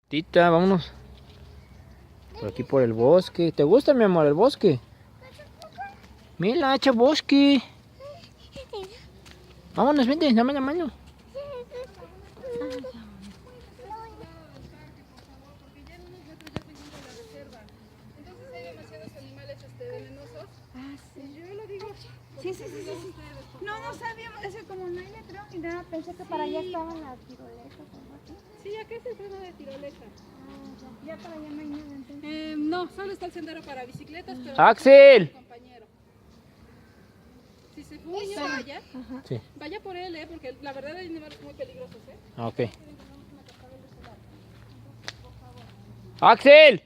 Tita, vámonos. Por aquí por el bosque. ¿Te gusta, mi amor, el bosque? Mira, echa bosque. Vámonos, vente, dame la mano. Sí. No sabíamos, eso como no hay letrero ni nada, pensé que para allá estaban las tiroletas o algo así. Sí, acá es el freno de tirolesa. Ya para allá no hay nada entonces. No, solo está el sendero para bicicletas, pero... ¡Axel! Compañero. Si se fue para allá, Sí. vaya por él, porque la verdad hay lugares muy peligrosos, Ok. ¡Axel!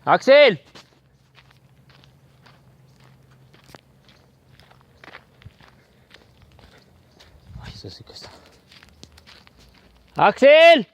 ¡Axel! Ay, eso sí que está. ¡Axel!